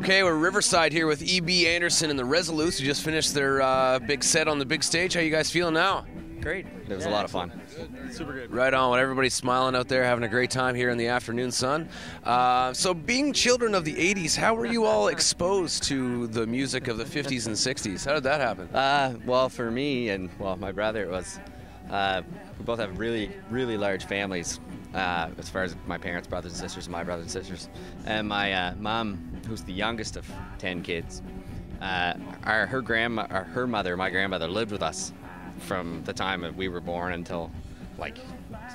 Okay, we're Riverside here with E.B. Anderson and the Resolutes, who just finished their big set on the big stage. How you guys feeling now? Great. It was a lot of fun. Super good. Right on. When everybody's smiling out there, having a great time here in the afternoon sun. So being children of the 80s, how were you all exposed to the music of the 50s and 60s? How did that happen? Well, for me and, well, my brother, it was, we both have really, really large families as far as my parents' brothers and sisters, my brothers and sisters. And my mom, who's the youngest of 10 kids, her mother, my grandmother, lived with us from the time that we were born until like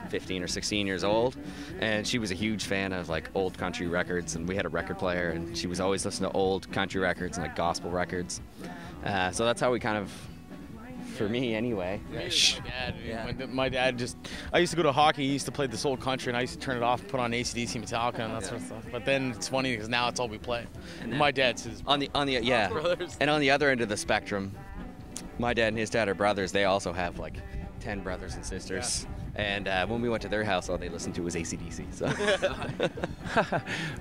15 or 16 years old, and she was a huge fan of like old country records, and we had a record player, and she was always listening to old country records and like gospel records. So that's how we kind of, for me anyway. My dad just, I used to go to hockey, he used to play this old country, and I used to turn it off, put on AC/DC, Metallica, and that sort of stuff. But then it's funny because now it's all we play. And my dad's his brothers. And on the other end of the spectrum, my dad and his dad are brothers. They also have like 10 brothers and sisters. And when we went to their house, all they listened to was AC/DC. So.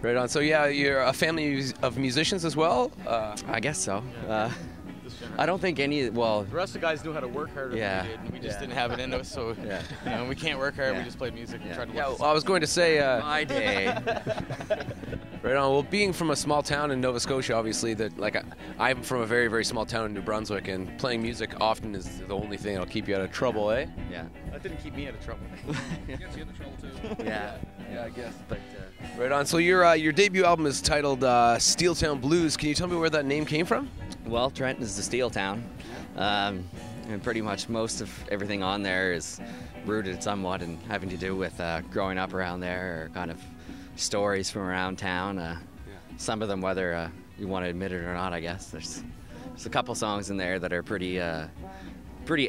Right on. So yeah, you're a family of musicians as well? I guess so. I don't think any, well... The rest of the guys knew how to work harder than we did, and we just didn't have it in us, so you know, we can't work hard, we just played music and tried to well, I was going to say... my day. Right on. Well, being from a small town in Nova Scotia, obviously, that like I'm from a very, very small town in New Brunswick, and playing music often is the only thing that'll keep you out of trouble, eh? Yeah. That didn't keep me out of trouble. Gets you into trouble too. Yeah, I guess. But right on. So your debut album is titled Steeltown Blues. Can you tell me where that name came from? Well, Trenton is the steel town, and pretty much most of everything on there is rooted somewhat in having to do with growing up around there, or kind of stories from around town. Some of them, whether you want to admit it or not, I guess. There's a couple songs in there that are pretty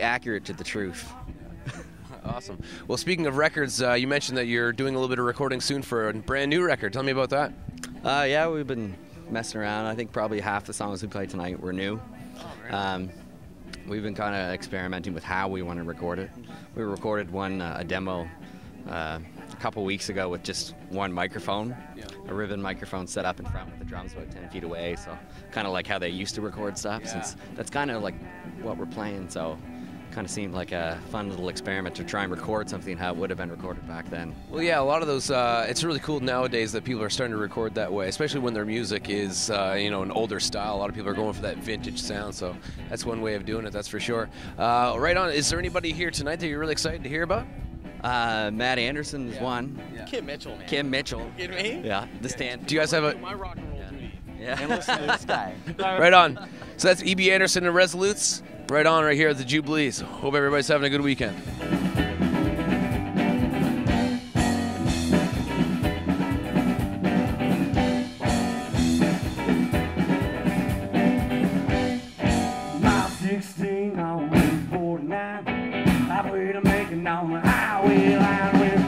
accurate to the truth. Awesome. Well, speaking of records, you mentioned that you're doing a little bit of recording soon for a brand new record. Tell me about that. Yeah, we've been messing around. I think probably half the songs we played tonight were new. We've been kind of experimenting with how we want to record it. We recorded a demo a couple weeks ago with just one microphone, a ribbon microphone set up in front with the drums about 10 feet away, so kind of like how they used to record stuff, since that's kind of like what we're playing, so kind of seemed like a fun little experiment to try and record something how it would have been recorded back then. Well, yeah, a lot of those, it's really cool nowadays that people are starting to record that way, especially when their music is, you know, an older style. A lot of people are going for that vintage sound, so that's one way of doing it, that's for sure. Right on, is there anybody here tonight that you're really excited to hear about? Matt Anderson is one. Kim Mitchell, man. Kim Mitchell. You kidding me? Yeah, the stand. Do you guys have a... My rock and roll duty. Yeah. And listen to this guy. Right on. So that's E.B. Anderson and Resolutes. Right on, right here at the Jubilees. Hope everybody's having a good weekend. My 16 on 49. I way to make it on the highway line with